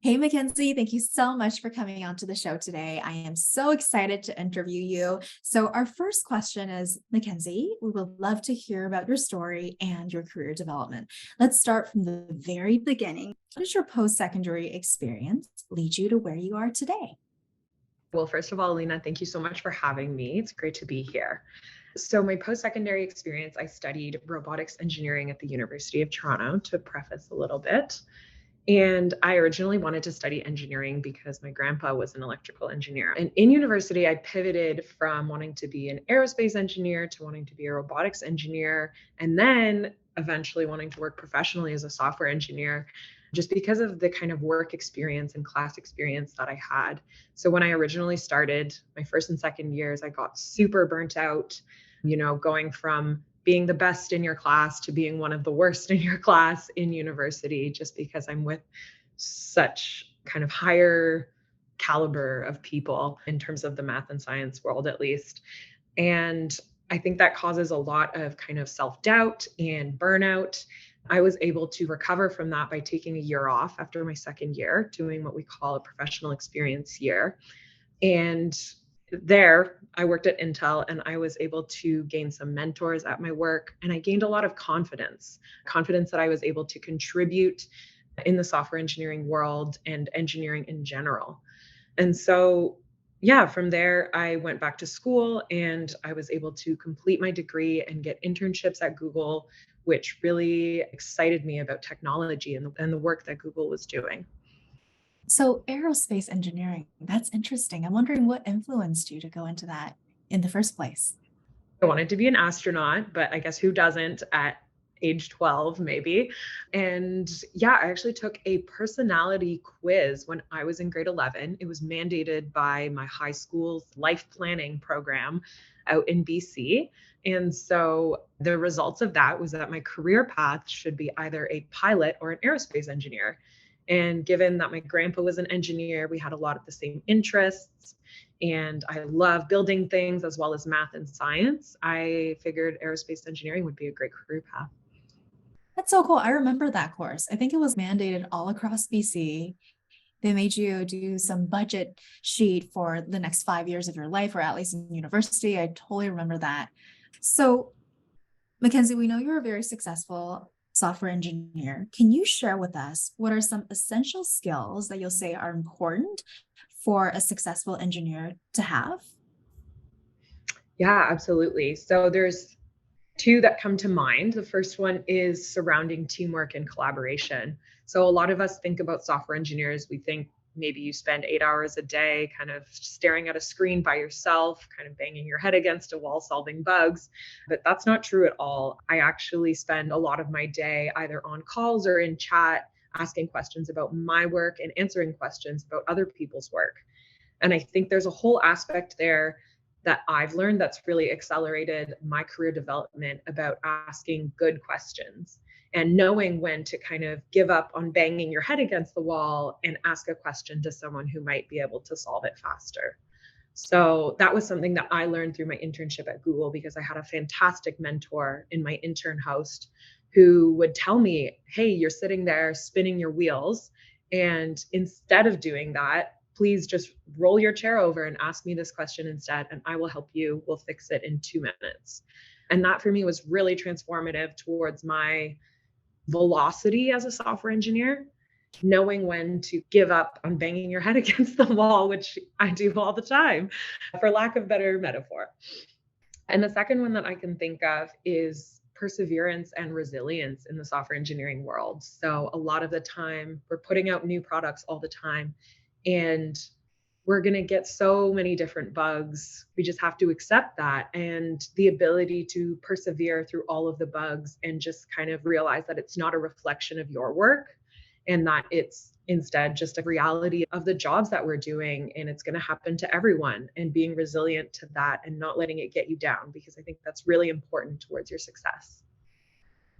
Hey, Mackenzie, thank you so much for coming onto the show today. I am so excited to interview you. So, our first question is Mackenzie, we would love to hear about your story and your career development. Let's start from the very beginning. How did your post secondary experience lead you to where you are today? Well, first of all, Lena, thank you so much for having me. It's great to be here. So, my post secondary experience, I studied robotics engineering at the University of Toronto, to preface a little bit. And I originally wanted to study engineering because my grandpa was an electrical engineer. And in university, I pivoted from wanting to be an aerospace engineer to wanting to be a robotics engineer, and then eventually wanting to work professionally as a software engineer, just because of the kind of work experience and class experience that I had. So when I originally started my first and second years, I got super burnt out, going from being the best in your class to being one of the worst in your class in university, just because I'm with such kind of higher caliber of people in terms of the math and science world, at least. And I think that causes a lot of kind of self doubt and burnout. I was able to recover from that by taking a year off after my second year, doing what we call a professional experience year. And there, I worked at Intel and I was able to gain some mentors at my work. And I gained a lot of confidence that I was able to contribute in the software engineering world and engineering in general. And so, yeah, from there, I went back to school and I was able to complete my degree and get internships at Google, which really excited me about technology and the work that Google was doing. So, aerospace engineering, that's interesting. I'm wondering what influenced you to go into that in the first place. I wanted to be an astronaut, but I guess who doesn't at age 12, maybe. And yeah, I actually took a personality quiz when I was in grade 11. It was mandated by my high school's life planning program out in BC. And so the results of that was that my career path should be either a pilot or an aerospace engineer. And given that my grandpa was an engineer, we had a lot of the same interests and I love building things as well as math and science. I figured aerospace engineering would be a great career path. That's so cool. I remember that course. I think it was mandated all across BC. They made you do some budget sheet for the next 5 years of your life, or at least in university. I totally remember that. So, Mackenzie, we know you're a very successful software engineer. Can you share with us what are some essential skills that you'll say are important for a successful engineer to have? Yeah, absolutely. So there's two that come to mind. The first one is surrounding teamwork and collaboration. So a lot of us think about software engineers, we think maybe you spend 8 hours a day kind of staring at a screen by yourself, kind of banging your head against a wall, solving bugs. But that's not true at all. I actually spend a lot of my day either on calls or in chat, asking questions about my work and answering questions about other people's work. And I think there's a whole aspect there that I've learned that's really accelerated my career development about asking good questions and knowing when to kind of give up on banging your head against the wall and ask a question to someone who might be able to solve it faster. So that was something that I learned through my internship at Google because I had a fantastic mentor in my intern host who would tell me, hey, you're sitting there spinning your wheels. And instead of doing that, please just roll your chair over and ask me this question instead, and I will help you. We'll fix it in 2 minutes. And that for me was really transformative towards my velocity as a software engineer, knowing when to give up on banging your head against the wall, which I do all the time, for lack of better metaphor. And the second one that I can think of is perseverance and resilience in the software engineering world. So a lot of the time, we're putting out new products all the time, and we're going to get so many different bugs. We just have to accept that. And the ability to persevere through all of the bugs and just kind of realize that it's not a reflection of your work and that it's instead just a reality of the jobs that we're doing. And it's going to happen to everyone, and being resilient to that and not letting it get you down, because I think that's really important towards your success.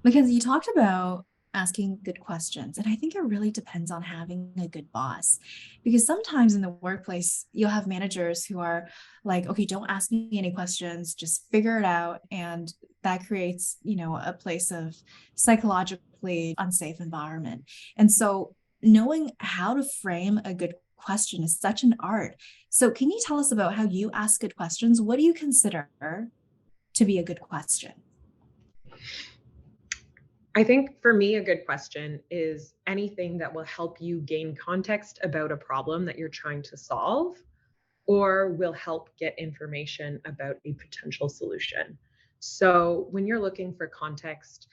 Because you talked about asking good questions, and I think it really depends on having a good boss. Because sometimes in the workplace, you'll have managers who are like, okay, don't ask me any questions, just figure it out. And that creates, a place of psychologically unsafe environment. And so knowing how to frame a good question is such an art. So can you tell us about how you ask good questions? What do you consider to be a good question? I think for me, a good question is anything that will help you gain context about a problem that you're trying to solve or will help get information about a potential solution. So when you're looking for context,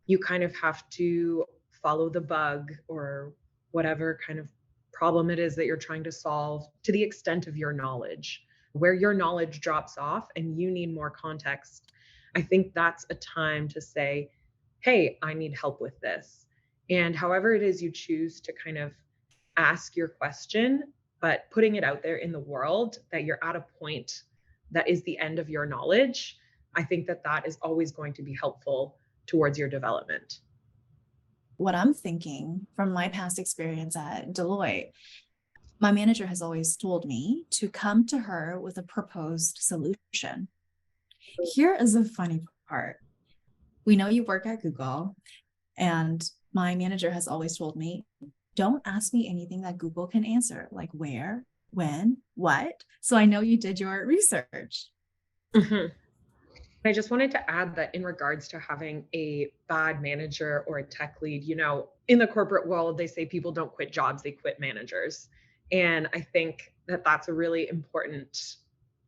you kind of have to follow the bug or whatever kind of problem it is that you're trying to solve to the extent of your knowledge. Where your knowledge drops off and you need more context, I think that's a time to say, hey, I need help with this. And however it is you choose to kind of ask your question, but putting it out there in the world that you're at a point that is the end of your knowledge, I think that that is always going to be helpful towards your development. What I'm thinking from my past experience at Deloitte, my manager has always told me to come to her with a proposed solution. Here is the funny part. We know you work at Google, and my manager has always told me, don't ask me anything that Google can answer, like where, when, what. So I know you did your research. Mhm. I just wanted to add that in regards to having a bad manager or a tech lead, in the corporate world, they say people don't quit jobs, they quit managers. And I think that that's a really important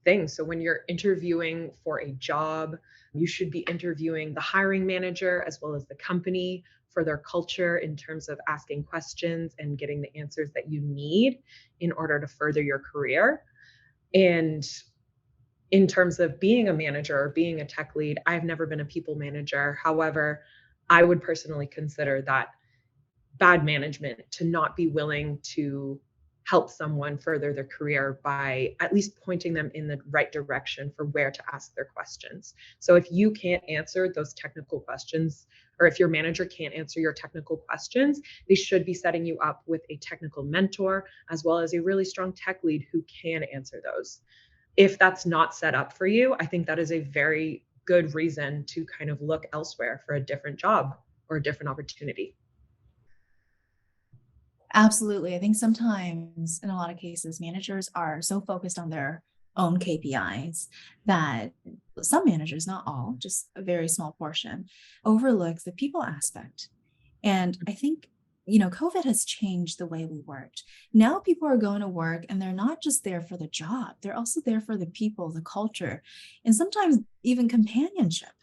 thing. So when you're interviewing for a job, you should be interviewing the hiring manager as well as the company for their culture in terms of asking questions and getting the answers that you need in order to further your career. And in terms of being a manager or being a tech lead, I've never been a people manager. However, I would personally consider that bad management to not be willing to help someone further their career by at least pointing them in the right direction for where to ask their questions. So if you can't answer those technical questions, or if your manager can't answer your technical questions, they should be setting you up with a technical mentor as well as a really strong tech lead who can answer those. If that's not set up for you, I think that is a very good reason to kind of look elsewhere for a different job or a different opportunity. Absolutely. I think sometimes, in a lot of cases, managers are so focused on their own KPIs that some managers, not all, just a very small portion, overlooks the people aspect. And I think, COVID has changed the way we worked. Now people are going to work and they're not just there for the job, they're also there for the people, the culture, and sometimes even companionship.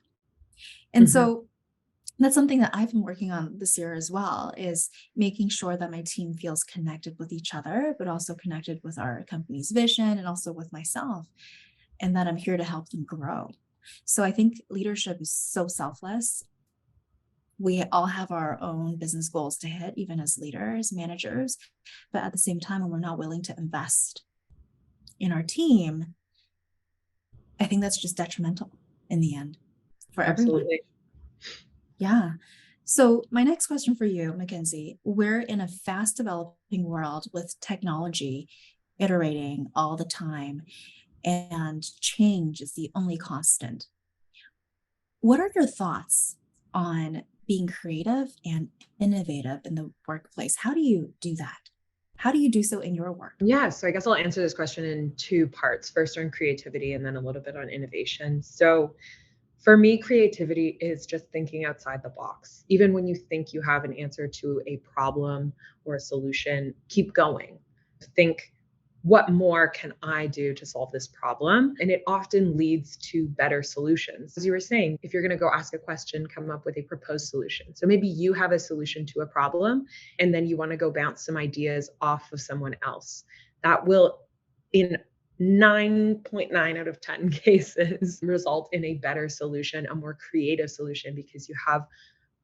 And Mhm. so that's something that I've been working on this year as well, is making sure that my team feels connected with each other, but also connected with our company's vision and also with myself, and that I'm here to help them grow. So I think leadership is so selfless. We all have our own business goals to hit, even as leaders, managers. But at the same time, when we're not willing to invest in our team, I think that's just detrimental in the end for everyone. Absolutely. Yeah. So, my next question for you, Mackenzie, we're in a fast developing world with technology iterating all the time, and change is the only constant. What are your thoughts on being creative and innovative in the workplace? How do you do that? How do you do so in your work? Yeah, so I guess I'll answer this question in two parts. First on creativity and then a little bit on innovation. So for me, creativity is just thinking outside the box. Even when you think you have an answer to a problem or a solution, keep going. Think, what more can I do to solve this problem? And it often leads to better solutions. As you were saying, if you're going to go ask a question, come up with a proposed solution. So maybe you have a solution to a problem, and then you want to go bounce some ideas off of someone else. That will, in 9.9 out of 10 cases, result in a better solution, a more creative solution, because you have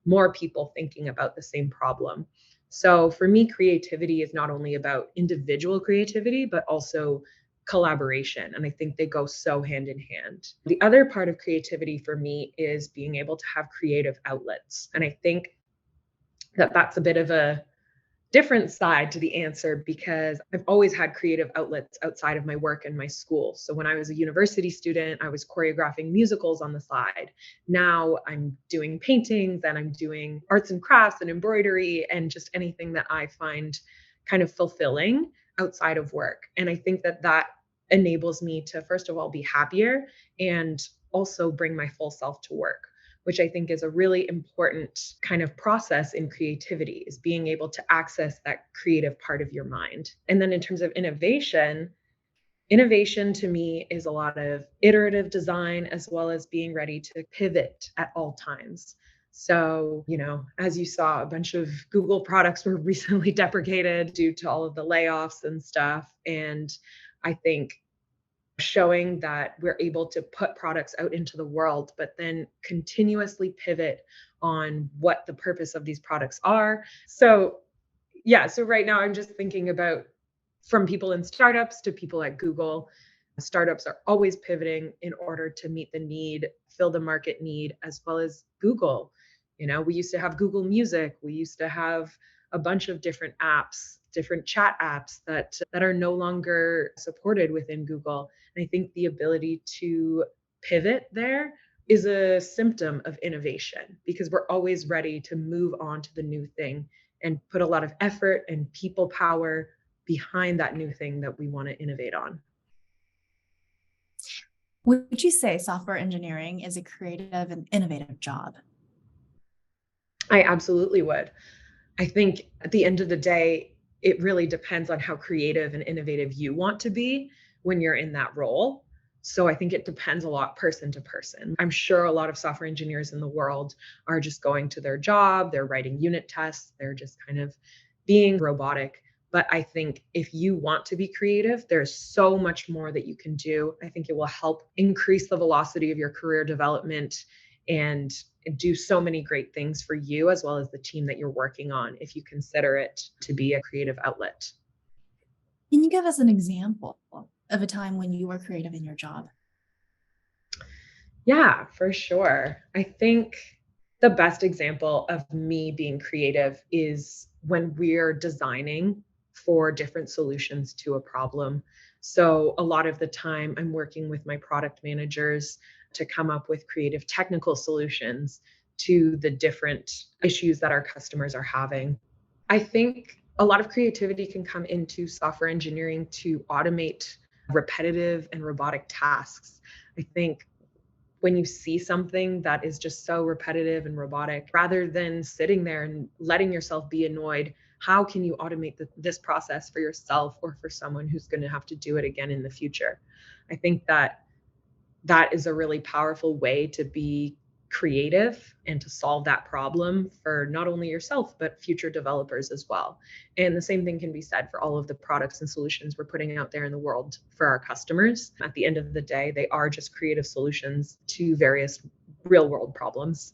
more people thinking about the same problem. So for me, creativity is not only about individual creativity, but also collaboration. And I think they go so hand in hand. The other part of creativity for me is being able to have creative outlets. And I think that that's a bit of a different side to the answer because I've always had creative outlets outside of my work and my school. So when I was a university student, I was choreographing musicals on the side. Now I'm doing paintings and I'm doing arts and crafts and embroidery and just anything that I find kind of fulfilling outside of work. And I think that that enables me to, first of all, be happier and also bring my full self to work, which I think is a really important kind of process in creativity, is being able to access that creative part of your mind. And then in terms of innovation, innovation to me is a lot of iterative design as well as being ready to pivot at all times. So, as you saw, a bunch of Google products were recently deprecated due to all of the layoffs and stuff. And I think showing that we're able to put products out into the world, but then continuously pivot on what the purpose of these products are. So, yeah, so right now I'm just thinking about from people in startups to people at Google. Startups are always pivoting in order to meet the need, fill the market need, as well as Google. We used to have Google Music, we used to have a bunch of different apps, different chat apps that are no longer supported within Google. And I think the ability to pivot there is a symptom of innovation because we're always ready to move on to the new thing and put a lot of effort and people power behind that new thing that we want to innovate on. Would you say software engineering is a creative and innovative job? I absolutely would. I think at the end of the day, it really depends on how creative and innovative you want to be when you're in that role. So I think it depends a lot person to person. I'm sure a lot of software engineers in the world are just going to their job, they're writing unit tests, they're just kind of being robotic. But I think if you want to be creative, there's so much more that you can do. I think it will help increase the velocity of your career development and do so many great things for you as well as the team that you're working on if you consider it to be a creative outlet. Can you give us an example of a time when you were creative in your job? Yeah, for sure. I think the best example of me being creative is when we're designing for different solutions to a problem. So, a lot of the time, I'm working with my product managers to come up with creative technical solutions to the different issues that our customers are having. I think a lot of creativity can come into software engineering to automate repetitive and robotic tasks. I think when you see something that is just so repetitive and robotic, rather than sitting there and letting yourself be annoyed, how can you automate this process for yourself or for someone who's going to have to do it again in the future? I think that that is a really powerful way to be creative and to solve that problem for not only yourself, but future developers as well. And the same thing can be said for all of the products and solutions we're putting out there in the world for our customers. At the end of the day, they are just creative solutions to various real world problems.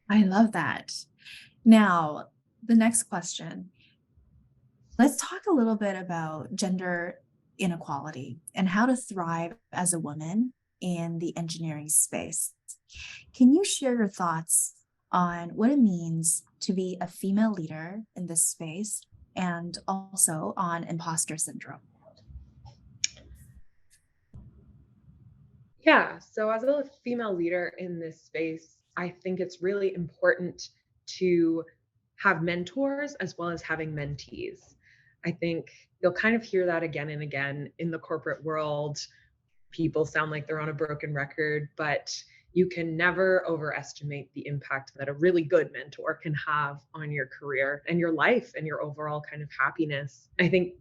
I love that. Now, the next question. Let's talk a little bit about gender inequality and how to thrive as a woman in the engineering space. Can you share your thoughts on what it means to be a female leader in this space and also on imposter syndrome? Yeah, so as a female leader in this space, I think it's really important to have mentors as well as having mentees. I think you'll kind of hear that again and again in the corporate world. People sound like they're on a broken record, but you can never overestimate the impact that a really good mentor can have on your career and your life and your overall kind of happiness. I think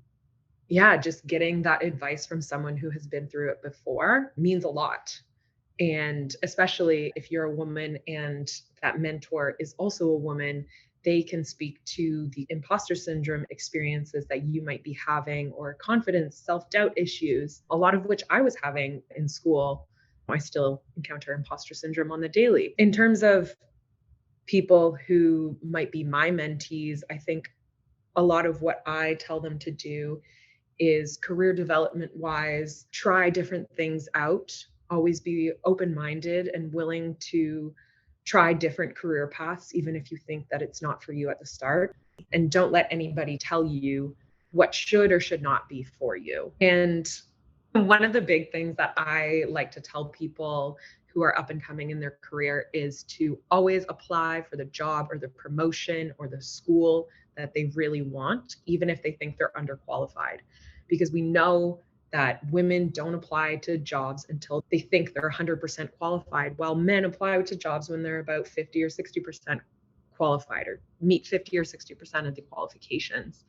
yeah, just getting that advice from someone who has been through it before means a lot. And especially if you're a woman and that mentor is also a woman, they can speak to the imposter syndrome experiences that you might be having or confidence, self doubt issues, a lot of which I was having in school. I still encounter imposter syndrome on the daily. In terms of people who might be my mentees, I think a lot of what I tell them to do is career development wise, try different things out, always be open minded and willing to try different career paths, even if you think that it's not for you at the start. And don't let anybody tell you what should or should not be for you. And one of the big things that I like to tell people who are up and coming in their career is to always apply for the job or the promotion or the school that they really want, even if they think they're underqualified. Because we know that women don't apply to jobs until they think they're 100% qualified, while men apply to jobs when they're about 50 or 60% qualified or meet 50 or 60% of the qualifications.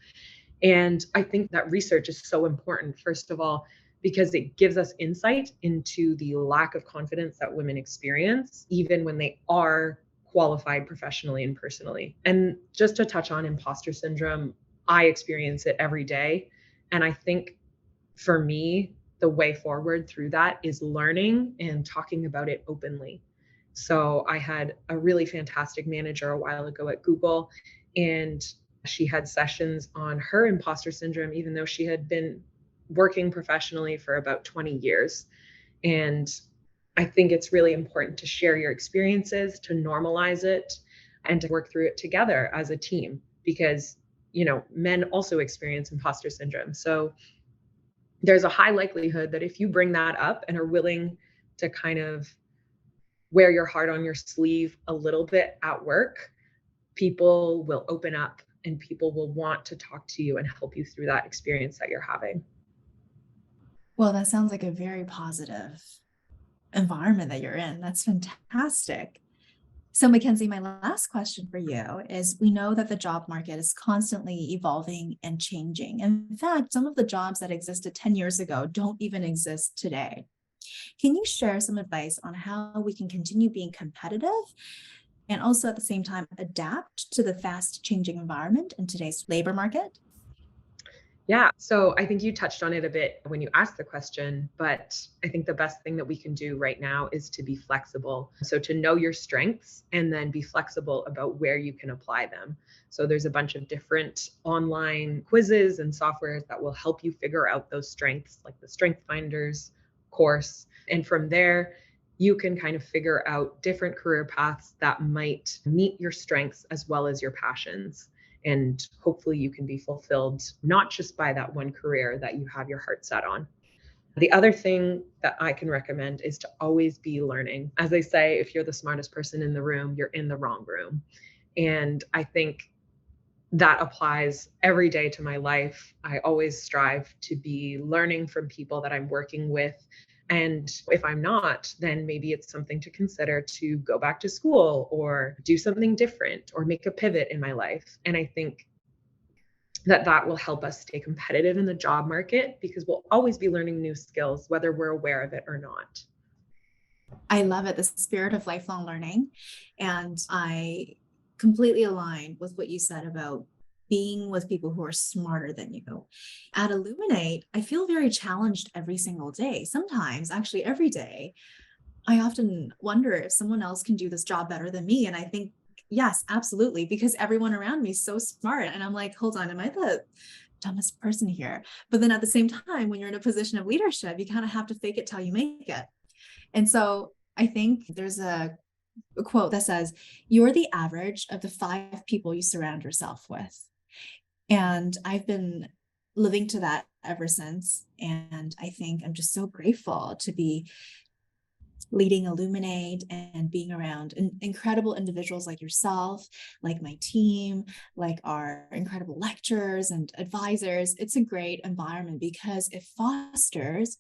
And I think that research is so important, first of all, because it gives us insight into the lack of confidence that women experience, even when they are qualified professionally and personally. And just to touch on imposter syndrome, I experience it every day. And I think for me, the way forward through that is learning and talking about it openly. So I had a really fantastic manager a while ago at Google, and she had sessions on her imposter syndrome, even though she had been working professionally for about 20 years. And I think it's really important to share your experiences, to normalize it, and to work through it together as a team, because, men also experience imposter syndrome. So there's a high likelihood that if you bring that up and are willing to kind of wear your heart on your sleeve a little bit at work, people will open up and people will want to talk to you and help you through that experience that you're having. Well, that sounds like a very positive environment that you're in. That's fantastic. So, Mackenzie, my last question for you is, we know that the job market is constantly evolving and changing. In fact, some of the jobs that existed 10 years ago don't even exist today. Can you share some advice on how we can continue being competitive and also at the same time adapt to the fast changing environment in today's labor market? Yeah. So I think you touched on it a bit when you asked the question, but I think the best thing that we can do right now is to be flexible. So to know your strengths and then be flexible about where you can apply them. So there's a bunch of different online quizzes and softwares that will help you figure out those strengths, like the Strength Finders course. And from there, you can kind of figure out different career paths that might meet your strengths as well as your passions. And hopefully you can be fulfilled not just by that one career that you have your heart set on. The other thing that I can recommend is to always be learning. As they say, if you're the smartest person in the room, you're in the wrong room. And I think that applies every day to my life. I always strive to be learning from people that I'm working with. And if I'm not, then maybe it's something to consider to go back to school or do something different or make a pivot in my life. And I think that will help us stay competitive in the job market because we'll always be learning new skills, whether we're aware of it or not. I love it, the spirit of lifelong learning. And I completely align with what you said about being with people who are smarter than you. At Illuminate, I feel very challenged every single day. Sometimes, actually, every day, I often wonder if someone else can do this job better than me. And I think, yes, absolutely, because everyone around me is so smart. And I'm like, hold on, am I the dumbest person here? But then at the same time, when you're in a position of leadership, you kind of have to fake it till you make it. And so I think there's a quote that says, you're the average of the 5 people you surround yourself with. And I've been living to that ever since. And I think I'm just so grateful to be leading Illuminate and being around incredible individuals like yourself, like my team, like our incredible lecturers and advisors. It's a great environment because it fosters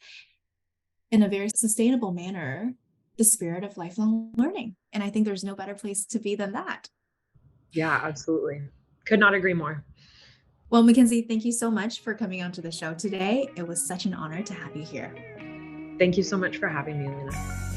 in a very sustainable manner the spirit of lifelong learning. And I think there's no better place to be than that. Yeah, absolutely. Could not agree more. Well, Mackenzie, thank you so much for coming onto the show today. It was such an honor to have you here. Thank you so much for having me, Lena.